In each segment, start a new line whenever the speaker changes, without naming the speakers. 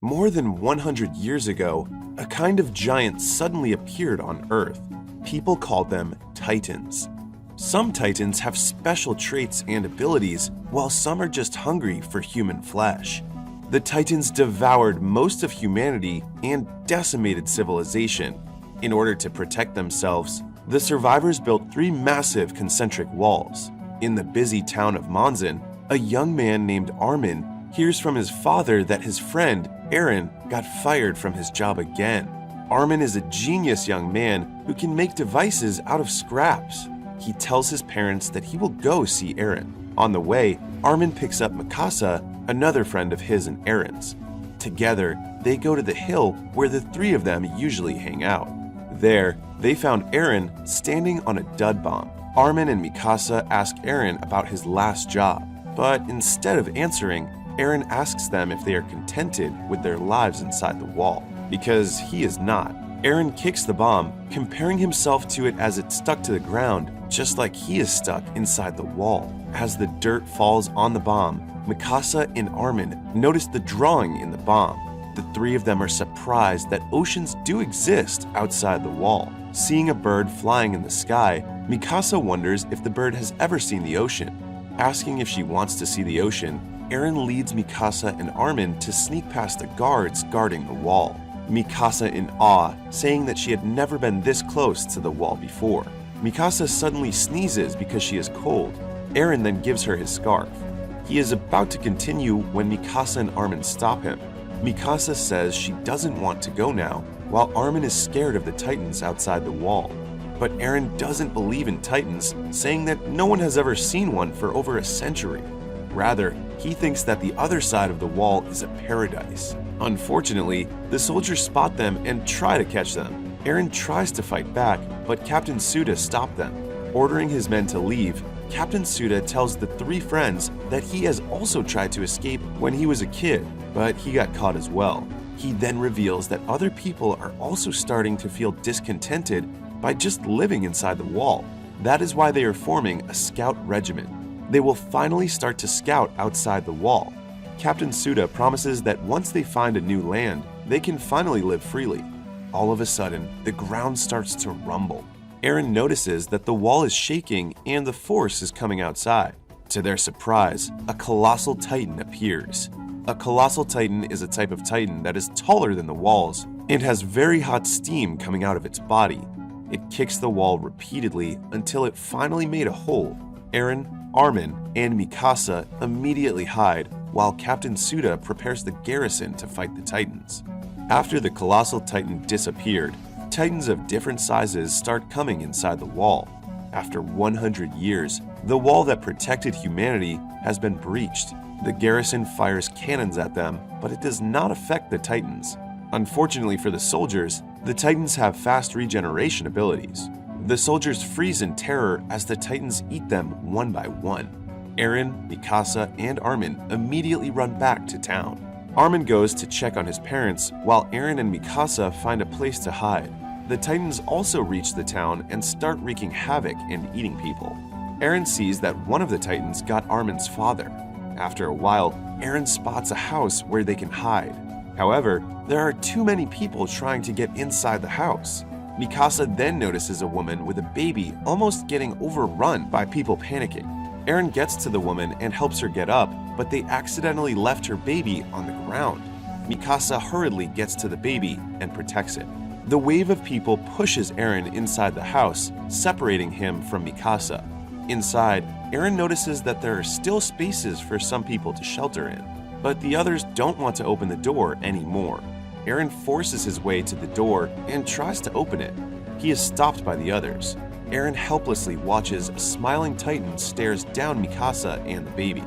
More than 100 years ago, a kind of giant suddenly appeared on Earth. People called them Titans. Some Titans have special traits and abilities, while some are just hungry for human flesh. The Titans devoured most of humanity and decimated civilization. In order to protect themselves, the survivors built 3 massive concentric walls. In the busy town of Monzon, a young man named Armin hears from his father that his friend, Aaron, got fired from his job again. Armin is a genius young man who can make devices out of scraps. He tells his parents that he will go see Aaron. On the way, Armin picks up Mikasa, another friend of his and Aaron's. Together, they go to the hill where the 3 of them usually hang out. There, they found Aaron standing on a dud bomb. Armin and Mikasa ask Aaron about his last job, but instead of answering, Aaron asks them if they are contented with their lives inside the wall, because he is not. Aaron kicks the bomb, comparing himself to it as it stuck to the ground, just like he is stuck inside the wall. As the dirt falls on the bomb, Mikasa and Armin notice the drawing in the bomb. The 3 of them are surprised that oceans do exist outside the wall. Seeing a bird flying in the sky, Mikasa wonders if the bird has ever seen the ocean. Asking if she wants to see the ocean, Aaron leads Mikasa and Armin to sneak past the guards guarding the wall. Mikasa in awe, saying that she had never been this close to the wall before. Mikasa suddenly sneezes because she is cold. Aaron then gives her his scarf. He is about to continue when Mikasa and Armin stop him. Mikasa says she doesn't want to go now, while Armin is scared of the Titans outside the wall. But Aaron doesn't believe in Titans, saying that no one has ever seen one for over a century. Rather, he thinks that the other side of the wall is a paradise. Unfortunately, the soldiers spot them and try to catch them. Aaron tries to fight back, but Captain Suda stopped them. Ordering his men to leave, Captain Suda tells the 3 friends that he has also tried to escape when he was a kid, but he got caught as well. He then reveals that other people are also starting to feel discontented by just living inside the wall. That is why they are forming a scout regiment. They will finally start to scout outside the wall. Captain Suda promises that once they find a new land, they can finally live freely. All of a sudden, the ground starts to rumble. Aaron notices that the wall is shaking and the force is coming outside. To their surprise, a colossal titan appears. A colossal titan is a type of titan that is taller than the walls and has very hot steam coming out of its body. It kicks the wall repeatedly until it finally made a hole. Aaron, Armin, and Mikasa immediately hide while Captain Suda prepares the garrison to fight the Titans. After the colossal titan disappeared, Titans of different sizes start coming inside the wall. After 100 years, the wall that protected humanity has been breached. The garrison fires cannons at them, but it does not affect the Titans. Unfortunately for the soldiers, the Titans have fast regeneration abilities. The soldiers freeze in terror as the Titans eat them one by one. Aaron, Mikasa, and Armin immediately run back to town. Armin goes to check on his parents, while Aaron and Mikasa find a place to hide. The Titans also reach the town and start wreaking havoc and eating people. Aaron sees that one of the Titans got Armin's father. After a while, Aaron spots a house where they can hide. However, there are too many people trying to get inside the house. Mikasa then notices a woman with a baby almost getting overrun by people panicking. Aaron gets to the woman and helps her get up, but they accidentally left her baby on the ground. Mikasa hurriedly gets to the baby and protects it. The wave of people pushes Aaron inside the house, separating him from Mikasa. Inside, Aaron notices that there are still spaces for some people to shelter in, but the others don't want to open the door anymore. Aaron forces his way to the door and tries to open it. He is stopped by the others. Aaron helplessly watches a smiling titan stares down Mikasa and the baby.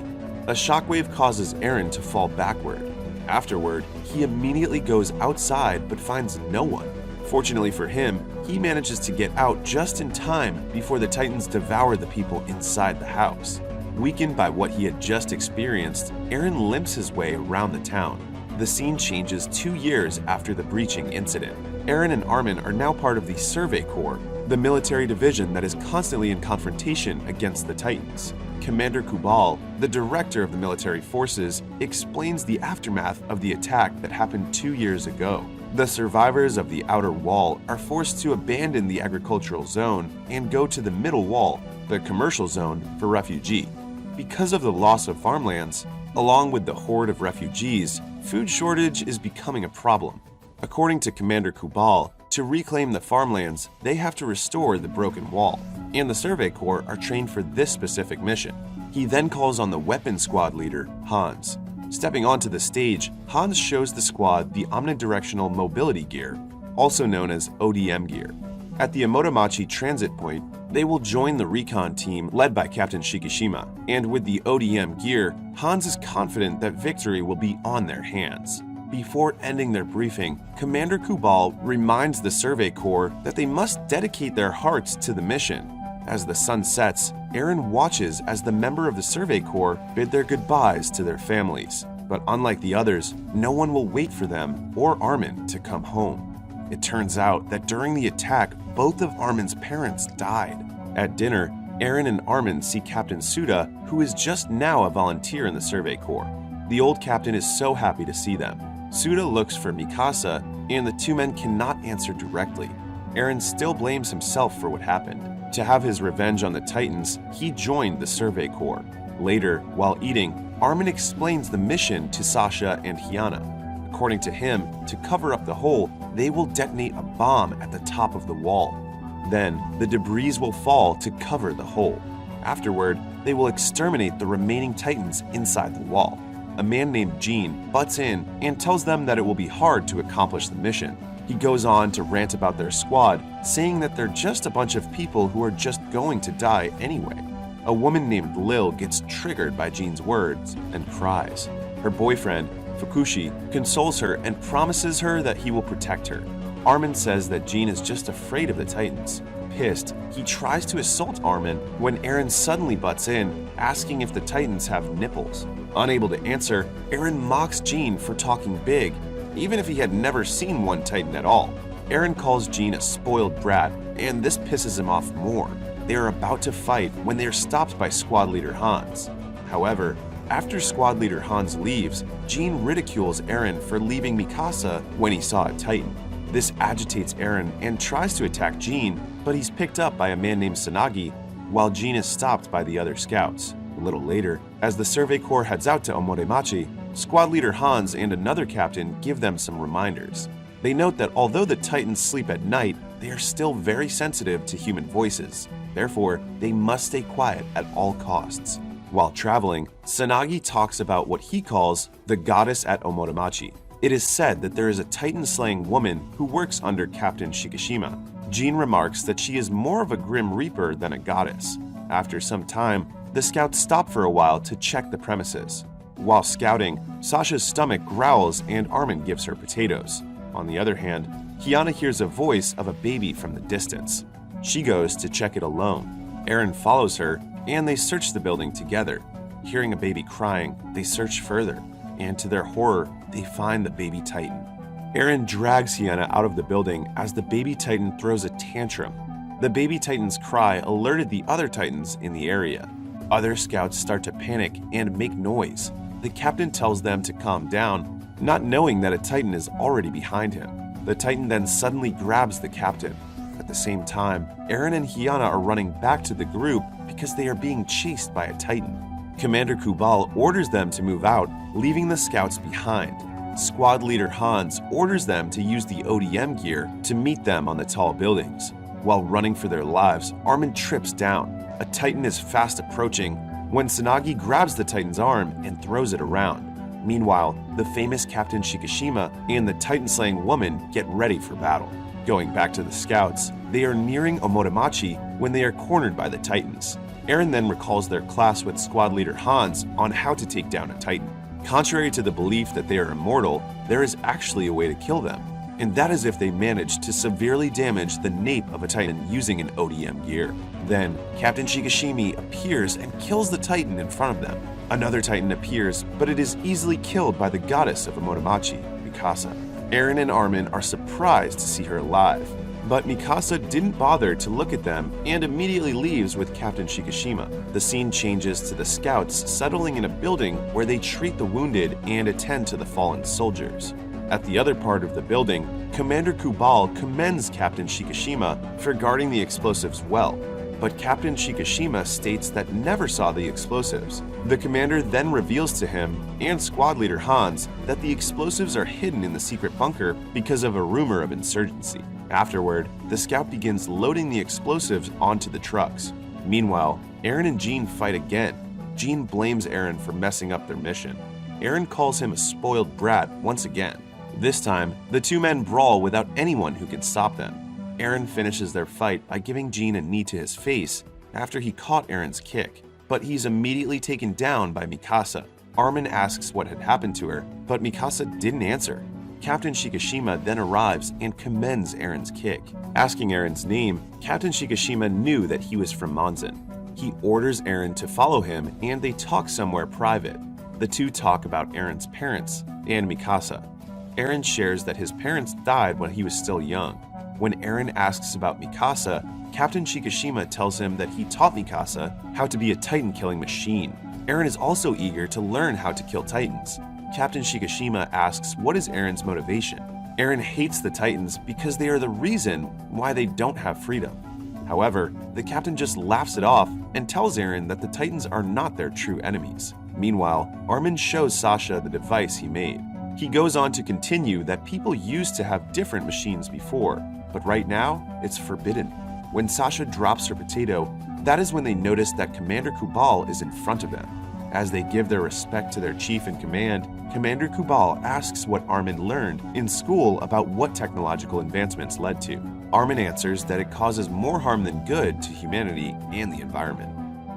A shockwave causes Aaron to fall backward. Afterward, he immediately goes outside but finds no one. Fortunately for him, he manages to get out just in time before the Titans devour the people inside the house. Weakened by what he had just experienced, Aaron limps his way around the town. The scene changes 2 years after the breaching incident. Aaron and Armin are now part of the Survey Corps, the military division that is constantly in confrontation against the Titans. Commander Kubal, the director of the military forces, explains the aftermath of the attack that happened 2 years ago. The survivors of the outer wall are forced to abandon the agricultural zone and go to the middle wall, the commercial zone, for refugee. Because of the loss of farmlands, along with the horde of refugees, food shortage is becoming a problem. According to Commander Kubal, to reclaim the farmlands, they have to restore the broken wall, and the Survey Corps are trained for this specific mission. He then calls on the weapon squad leader, Hans. Stepping onto the stage, Hans shows the squad the omnidirectional mobility gear, also known as ODM gear. At the Omotomachi transit point, they will join the recon team led by Captain Shikishima, and with the ODM gear, Hans is confident that victory will be on their hands. Before ending their briefing, Commander Kubal reminds the Survey Corps that they must dedicate their hearts to the mission. As the sun sets, Eren watches as the member of the Survey Corps bid their goodbyes to their families. But unlike the others, no one will wait for them or Armin to come home. It turns out that during the attack, both of Armin's parents died. At dinner, Eren and Armin see Captain Suda, who is just now a volunteer in the Survey Corps. The old captain is so happy to see them. Suda looks for Mikasa, and the two men cannot answer directly. Eren still blames himself for what happened. To have his revenge on the Titans, he joined the Survey Corps. Later, while eating, Armin explains the mission to Sasha and Hyanna. According to him, to cover up the hole, they will detonate a bomb at the top of the wall. Then, the debris will fall to cover the hole. Afterward, they will exterminate the remaining Titans inside the wall. A man named Jean butts in and tells them that it will be hard to accomplish the mission. He goes on to rant about their squad, saying that they're just a bunch of people who are just going to die anyway. A woman named Lil gets triggered by Jean's words and cries. Her boyfriend, Fukushi, consoles her and promises her that he will protect her. Armin says that Jean is just afraid of the Titans. Pissed, he tries to assault Armin when Eren suddenly butts in, asking if the Titans have nipples. Unable to answer, Eren mocks Jean for talking big, even if he had never seen one Titan at all. Eren calls Jean a spoiled brat, and this pisses him off more. They are about to fight when they are stopped by squad leader Hans. However, after squad leader Hans leaves, Jean ridicules Eren for leaving Mikasa when he saw a Titan. This agitates Eren and tries to attack Jean, but he's picked up by a man named Sanagi, while Jean is stopped by the other scouts. A little later, as the Survey Corps heads out to Omotomachi, squad leader Hans and another captain give them some reminders. They note that although the Titans sleep at night, they are still very sensitive to human voices. Therefore, they must stay quiet at all costs. While traveling, Sanagi talks about what he calls the goddess at Omotomachi. It is said that there is a Titan-slaying woman who works under Captain Shikishima. Jean remarks that she is more of a Grim Reaper than a goddess. After some time, the scouts stop for a while to check the premises. While scouting, Sasha's stomach growls and Armin gives her potatoes. On the other hand, Hyanna hears a voice of a baby from the distance. She goes to check it alone. Eren follows her, and they search the building together. Hearing a baby crying, they search further, and to their horror, they find the baby Titan. Eren drags Hyanna out of the building as the baby Titan throws a tantrum. The baby Titan's cry alerted the other Titans in the area. Other scouts start to panic and make noise. The captain tells them to calm down, not knowing that a Titan is already behind him. The Titan then suddenly grabs the captain. At the same time, Eren and Hyanna are running back to the group because they are being chased by a Titan. Commander Kubal orders them to move out, leaving the scouts behind. Squad leader Hans orders them to use the ODM gear to meet them on the tall buildings. While running for their lives, Armin trips down. A Titan is fast approaching when Sanagi grabs the Titan's arm and throws it around. Meanwhile, the famous Captain Shikishima and the Titan-slaying woman get ready for battle. Going back to the scouts, they are nearing Omotomachi when they are cornered by the Titans. Eren then recalls their class with squad leader Hans on how to take down a Titan. Contrary to the belief that they are immortal, there is actually a way to kill them, and that is if they manage to severely damage the nape of a Titan using an ODM gear. Then, Captain Shikishimi appears and kills the Titan in front of them. Another Titan appears, but it is easily killed by the goddess of Omotomachi, Mikasa. Eren and Armin are surprised to see her alive. But Mikasa didn't bother to look at them and immediately leaves with Captain Shikishima. The scene changes to the scouts settling in a building where they treat the wounded and attend to the fallen soldiers. At the other part of the building, Commander Kubal commends Captain Shikishima for guarding the explosives well, but Captain Shikishima states that never saw the explosives. The commander then reveals to him and squad leader Hans that the explosives are hidden in the secret bunker because of a rumor of insurgency. Afterward, the scout begins loading the explosives onto the trucks. Meanwhile, Eren and Jean fight again. Jean blames Eren for messing up their mission. Eren calls him a spoiled brat once again. This time, the two men brawl without anyone who can stop them. Eren finishes their fight by giving Jean a knee to his face after he caught Eren's kick, but he's immediately taken down by Mikasa. Armin asks what had happened to her, but Mikasa didn't answer. Captain Shikishima then arrives and commends Eren's kick. Asking Eren's name, Captain Shikishima knew that he was from Monzen. He orders Eren to follow him and they talk somewhere private. The two talk about Eren's parents and Mikasa. Eren shares that his parents died when he was still young. When Eren asks about Mikasa, Captain Shikishima tells him that he taught Mikasa how to be a Titan killing machine. Eren is also eager to learn how to kill Titans. Captain Shikishima asks what is Eren's motivation. Eren hates the Titans because they are the reason why they don't have freedom. However, the captain just laughs it off and tells Eren that the Titans are not their true enemies. Meanwhile, Armin shows Sasha the device he made. He goes on to continue that people used to have different machines before, but right now, it's forbidden. When Sasha drops her potato, that is when they notice that Commander Kubal is in front of them. As they give their respect to their chief in command, Commander Kubal asks what Armin learned in school about what technological advancements led to. Armin answers that it causes more harm than good to humanity and the environment.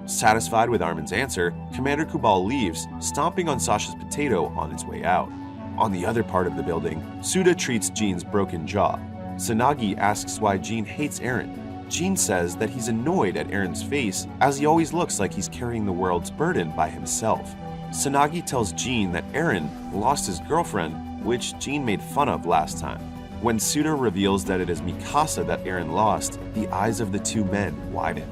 Satisfied with Armin's answer, Commander Kubal leaves, stomping on Sasha's potato on its way out. On the other part of the building, Suda treats Jean's broken jaw. Sanagi asks why Jean hates Eren. Jean says that he's annoyed at Eren's face as he always looks like he's carrying the world's burden by himself. Sanagi tells Jean that Eren lost his girlfriend, which Jean made fun of last time. When Suda reveals that it is Mikasa that Eren lost, the eyes of the two men widen.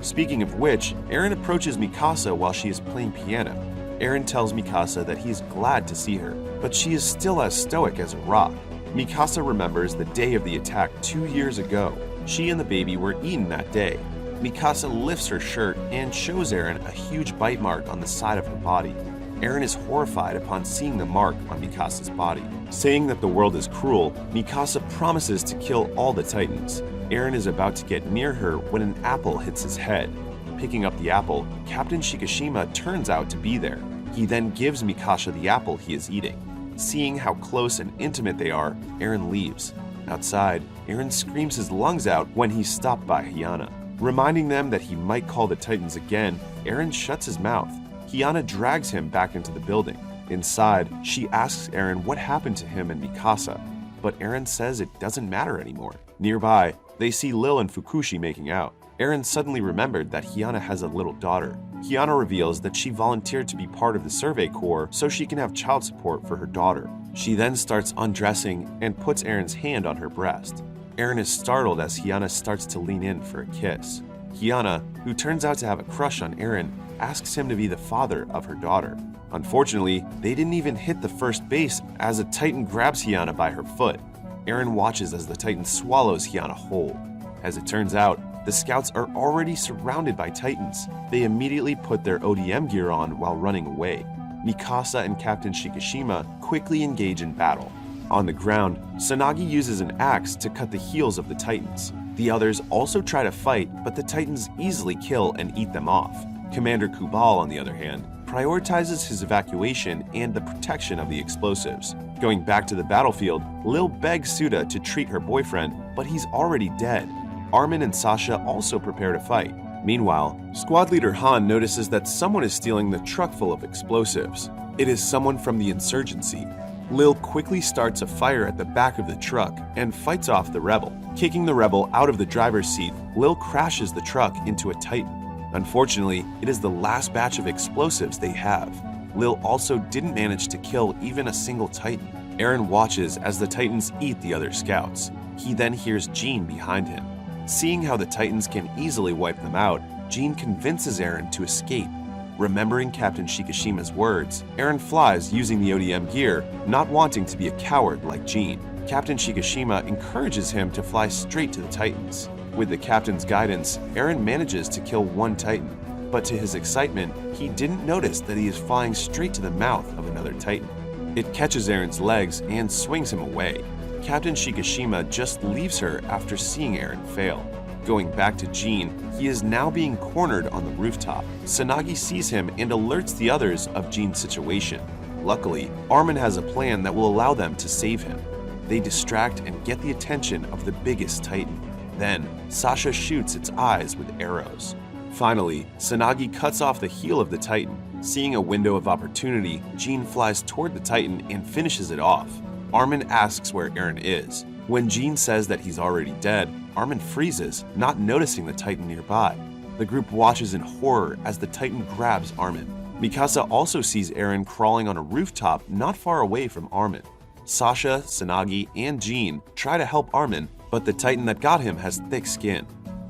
Speaking of which, Eren approaches Mikasa while she is playing piano. Eren tells Mikasa that he is glad to see her, but she is still as stoic as a rock. Mikasa remembers the day of the attack 2 years ago. She and the baby were eaten that day. Mikasa lifts her shirt and shows Eren a huge bite mark on the side of her body. Eren is horrified upon seeing the mark on Mikasa's body. Saying that the world is cruel, Mikasa promises to kill all the Titans. Eren is about to get near her when an apple hits his head. Picking up the apple, Captain Shikishima turns out to be there. He then gives Mikasa the apple he is eating. Seeing how close and intimate they are, Eren leaves. Outside, Eren screams his lungs out when he's stopped by Hiyana. Reminding them that he might call the Titans again, Eren shuts his mouth. Hiyana drags him back into the building. Inside, she asks Eren what happened to him and Mikasa, but Eren says it doesn't matter anymore. Nearby, they see Lil and Fukushi making out. Eren suddenly remembered that Hiyana has a little daughter. Hiyana reveals that she volunteered to be part of the Survey Corps so she can have child support for her daughter. She then starts undressing and puts Eren's hand on her breast. Eren is startled as Hiyana starts to lean in for a kiss. Hiyana, who turns out to have a crush on Eren, asks him to be the father of her daughter. Unfortunately, they didn't even hit the first base as a Titan grabs Hiyana by her foot. Eren watches as the Titan swallows Hiyana whole. As it turns out, the scouts are already surrounded by Titans. They immediately put their ODM gear on while running away. Mikasa and Captain Shikishima quickly engage in battle. On the ground, Sanagi uses an axe to cut the heels of the Titans. The others also try to fight, but the Titans easily kill and eat them off. Commander Kubal, on the other hand, prioritizes his evacuation and the protection of the explosives. Going back to the battlefield, Lil begs Suda to treat her boyfriend, but he's already dead. Armin and Sasha also prepare to fight. Meanwhile, squad leader Han notices that someone is stealing the truck full of explosives. It is someone from the insurgency. Lil quickly starts a fire at the back of the truck and fights off the rebel. Kicking the rebel out of the driver's seat, Lil crashes the truck into a Titan. Unfortunately, it is the last batch of explosives they have. Lil also didn't manage to kill even a single Titan. Eren watches as the Titans eat the other scouts. He then hears Jean behind him. Seeing how the Titans can easily wipe them out, Jean convinces Eren to escape. Remembering Captain Shikishima's words, Eren flies using the ODM gear, not wanting to be a coward like Jean. Captain Shikishima encourages him to fly straight to the Titans. With the captain's guidance, Eren manages to kill one Titan, but to his excitement, he didn't notice that he is flying straight to the mouth of another Titan. It catches Eren's legs and swings him away. Captain Shikishima just leaves her after seeing Eren fail. Going back to Jean, he is now being cornered on the rooftop. Tsunagi sees him and alerts the others of Jean's situation. Luckily, Armin has a plan that will allow them to save him. They distract and get the attention of the biggest Titan. Then, Sasha shoots its eyes with arrows. Finally, Tsunagi cuts off the heel of the Titan. Seeing a window of opportunity, Jean flies toward the Titan and finishes it off. Armin asks where Eren is. When Jean says that he's already dead, Armin freezes, not noticing the Titan nearby. The group watches in horror as the Titan grabs Armin. Mikasa also sees Eren crawling on a rooftop not far away from Armin. Sasha, Tsunagi, and Jean try to help Armin, but the Titan that got him has thick skin.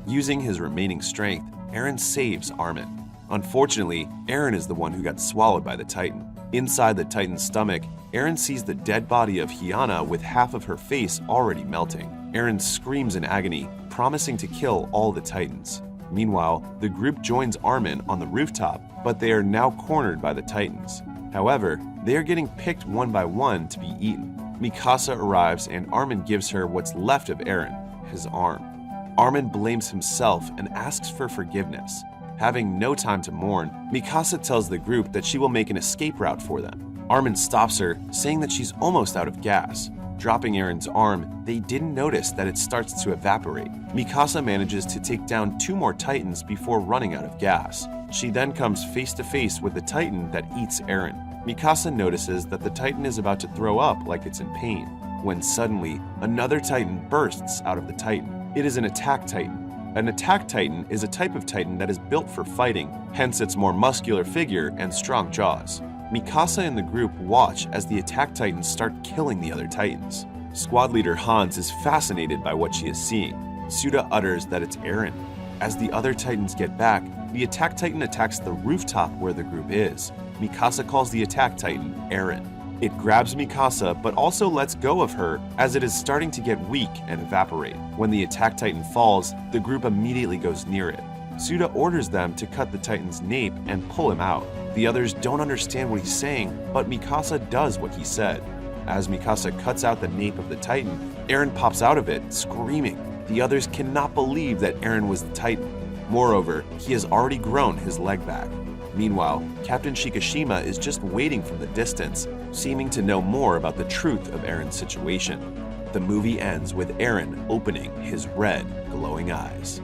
Using his remaining strength, Eren saves Armin. Unfortunately, Eren is the one who got swallowed by the Titan. Inside the Titan's stomach, Eren sees the dead body of Hyanna with half of her face already melting. Eren screams in agony, promising to kill all the Titans. Meanwhile, the group joins Armin on the rooftop, but they are now cornered by the Titans. However, they are getting picked one by one to be eaten. Mikasa arrives and Armin gives her what's left of Eren, his arm. Armin blames himself and asks for forgiveness. Having no time to mourn, Mikasa tells the group that she will make an escape route for them. Armin stops her, saying that she's almost out of gas. Dropping Eren's arm, they didn't notice that it starts to evaporate. Mikasa manages to take down 2 more Titans before running out of gas. She then comes face to face with the Titan that eats Eren. Mikasa notices that the Titan is about to throw up like it's in pain, when suddenly, another Titan bursts out of the Titan. It is an attack Titan. An attack Titan is a type of Titan that is built for fighting, hence its more muscular figure and strong jaws. Mikasa and the group watch as the attack Titans start killing the other Titans. Squad leader Hans is fascinated by what she is seeing. Suda utters that it's Eren. As the other Titans get back, the attack Titan attacks the rooftop where the group is. Mikasa calls the attack Titan Eren. It grabs Mikasa but also lets go of her as it is starting to get weak and evaporate. When the attack Titan falls, the group immediately goes near it. Suda orders them to cut the Titan's nape and pull him out. The others don't understand what he's saying, but Mikasa does what he said. As Mikasa cuts out the nape of the Titan, Eren pops out of it, screaming. The others cannot believe that Eren was the Titan. Moreover, he has already grown his leg back. Meanwhile, Captain Shikishima is just waiting from the distance, seeming to know more about the truth of Eren's situation. The movie ends with Eren opening his red, glowing eyes.